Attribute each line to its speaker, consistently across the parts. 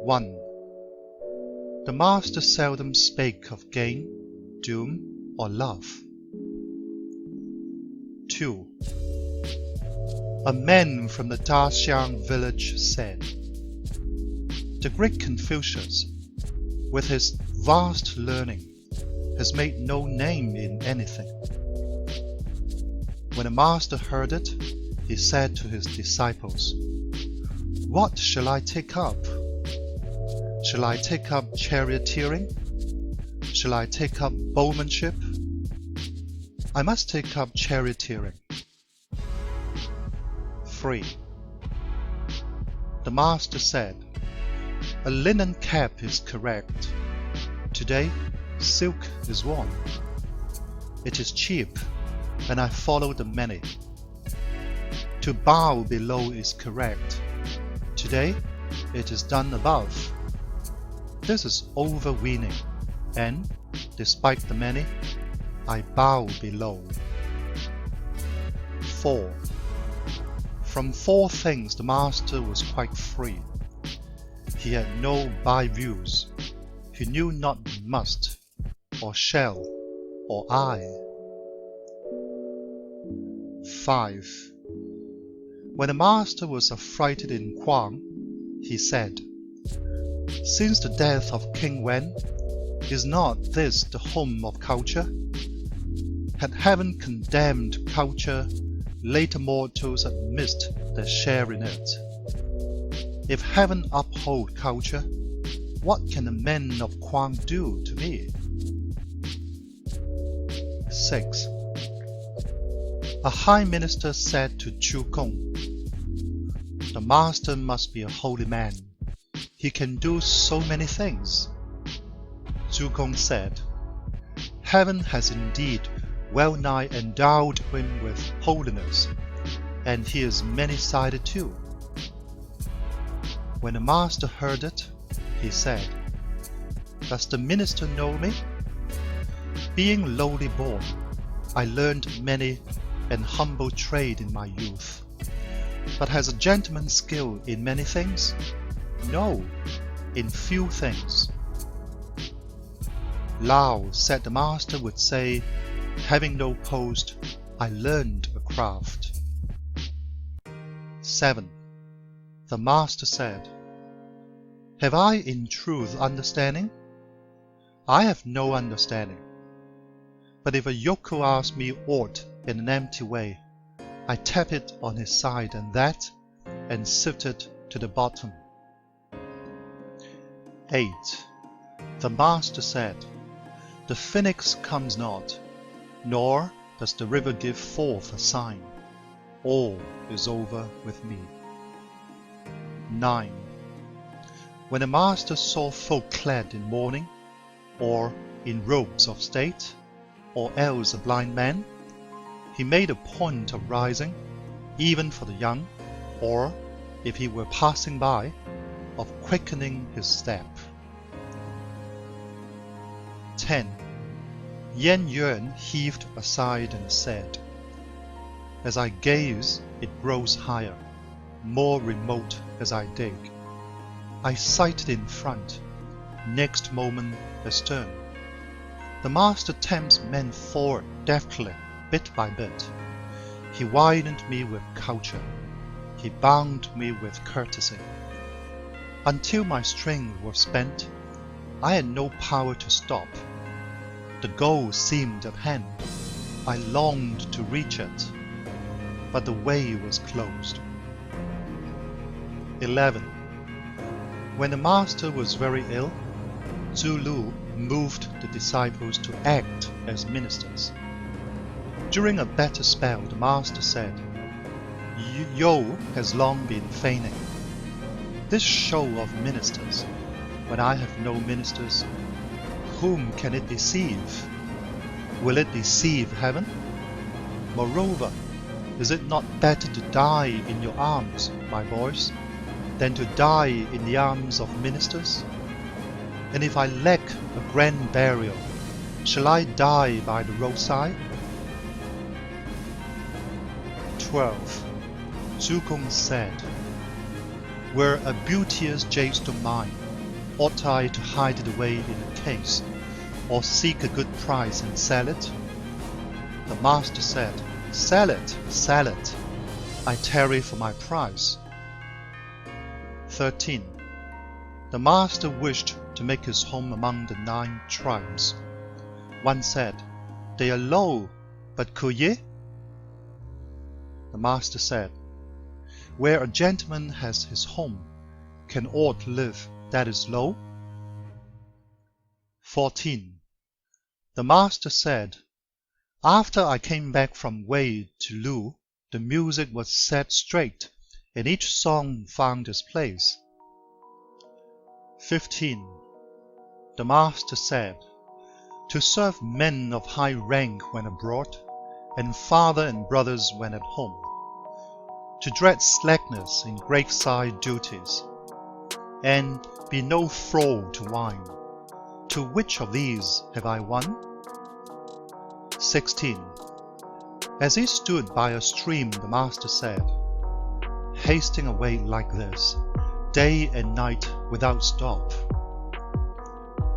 Speaker 1: 1. The master seldom spake of gain, doom, or love. 2. A man from the Daxiang village said, "The great Confucius, with his vast learning, has made no name in anything." When the master heard it, he said to his disciples, "What shall I take up? Shall I take up charioteering? Shall I take up bowmanship? I must take up charioteering." 3. The master said, "A linen cap is correct. Today, silk is worn. It is cheap, and I follow the many. To bow below is correct. Today, it is done above. This is overweening, and, despite the many, I bow below." 4. From 4 things the master was quite free. He had no by-views. He knew not must, or shall, or I. 5. When the master was affrighted in Kuang, he said, "Since the death of King Wen, is not this the home of culture? Had heaven condemned culture, later mortals had missed their share in it. If heaven uphold culture, what can the men of Kuang do to me?" 6. A high minister said to Chu Gong, "The master must be a holy man. He can do so many things." Chu Gong said, "Heaven has indeed well nigh endowed him with holiness, and he is many-sided too." When the master heard it, he said, "Does the minister know me? Being lowly born, I learned many an humble trade in my youth. But has a gentleman skill in many things? No, in few things." Lao said the master would say, "Having no post, I learned a craft." 7. The master said, "Have I in truth understanding? I have no understanding. But if a yokel asks me aught in an empty way, I tap it on his side and sift it to the bottom." 8. The master said, "The phoenix comes not, nor does the river give forth a sign. All is over with me." 9. When the master saw folk clad in mourning, or in robes of state, or else a blind man, he made a point of rising, even for the young, or, if he were passing by, of quickening his step. 10. Yan Yuan heaved a sigh and said, "As I gaze, it grows higher, more remote as I dig. I sighted in front, next moment astern. The master tempts men forward deftly, bit by bit. He widened me with culture. He bound me with courtesy. Until my strength was spent, I had no power to stop. The goal seemed at hand. I longed to reach it, but the way was closed." 11. When the master was very ill, Zulu moved the disciples to act as ministers. During a better spell, the master said, "Yo has long been feigning. This show of ministers, when I have no ministers, whom can it deceive? Will it deceive heaven? Moreover, is it not better to die in your arms, my boys, than to die in the arms of ministers? And if I lack a grand burial, shall I die by the roadside?" 12. Zhu Gong said, "Were a beauteous jest of mine, ought I to hide it away in a case, or seek a good price and sell it? The master said, Sell it, sell it. I tarry for my price. 13. The master wished to make his home among the 9 tribes. One said, They are low, but could ye? The master said, Where a gentleman has his home, can aught live that is low? 14. The master said, After I came back from Wei to Lu, the music was set straight, and each song found its place. 15. The master said, To serve men of high rank when abroad, and father and brothers when at home, to dread slackness in graveside duties, and be no thrall to wine. To which of these have I won? 16. As he stood by a stream, the master said, Hasting away like this, day and night without stop.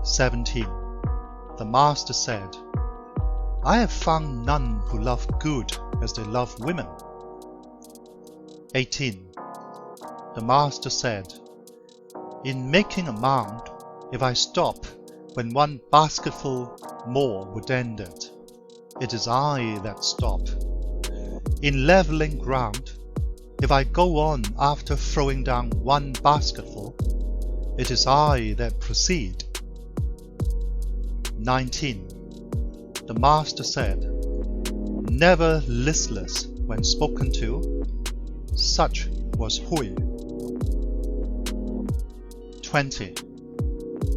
Speaker 1: 17. The master said, I have found none who love good as they love women. 18. The master said, In making a mound, if I stop when one basketful more would end it, it is I that stop. In leveling ground, if I go on after throwing down one basketful, it is I that proceed. 19. The master said, Never listless when spoken to, such was Hui. 20.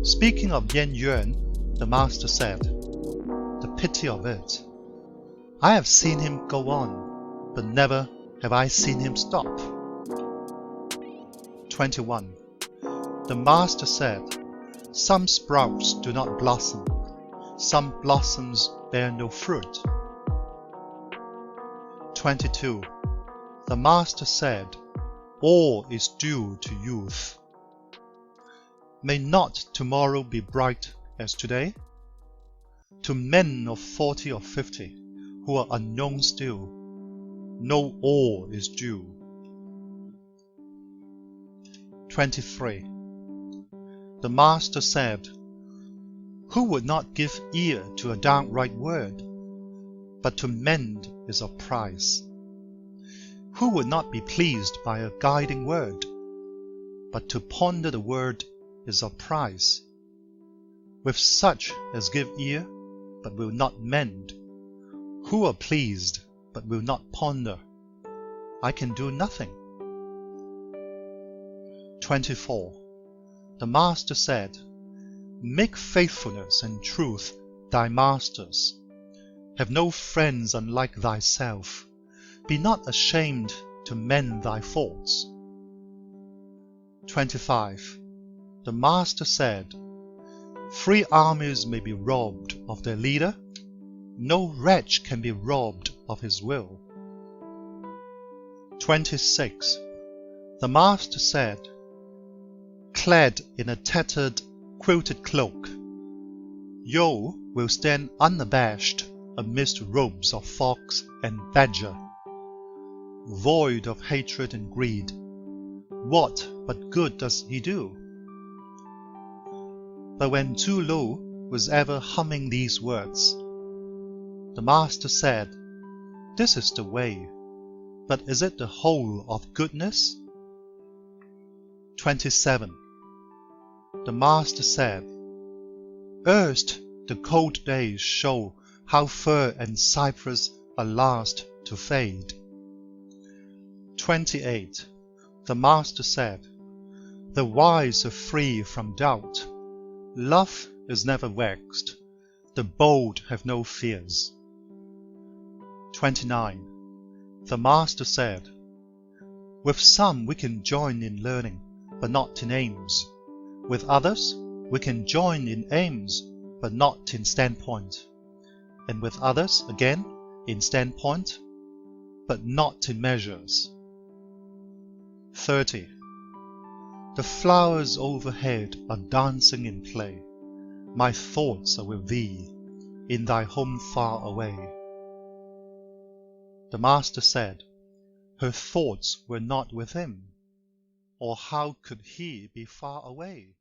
Speaker 1: Speaking of Yan Yuan, the master said, The pity of it! I have seen him go on, but never have I seen him stop. 21. The master said, Some sprouts do not blossom, some blossoms bear no fruit. 22. The master said, All is due to youth. May not tomorrow be bright as today? To men of 40 or 50, who are unknown still, no all is due. 23. The master said, Who would not give ear to a downright word? But to mend is of price. Who would not be pleased by a guiding word? But to ponder the word is of price. With such as give ear, but will not mend, who are pleased, but will not ponder, I can do nothing. 24. The master said, Make faithfulness and truth thy masters. Have no friends unlike thyself. Be not ashamed to mend thy faults. 25. The master said, Free armies may be robbed of their leader, no wretch can be robbed of his will. 26. The master said, Clad in a tattered, quilted cloak, Yo will stand unabashed amidst robes of fox and badger. Void of hatred and greed, what but good does he do? But when Tzu Lu was ever humming these words, the master said, This is the way, but is it the whole of goodness? 27. The master said, Erst the cold days show how fir and cypress are last to fade. 28. The master said, The wise are free from doubt. Love is never vexed. The bold have no fears. 29. The master said, With some we can join in learning, but not in aims. With others we can join in aims, but not in standpoint. And with others, again, in standpoint, but not in measures. 30. The flowers overhead are dancing in play. My thoughts are with thee, in thy home far away. The master said, her thoughts were not with him, or how could he be far away?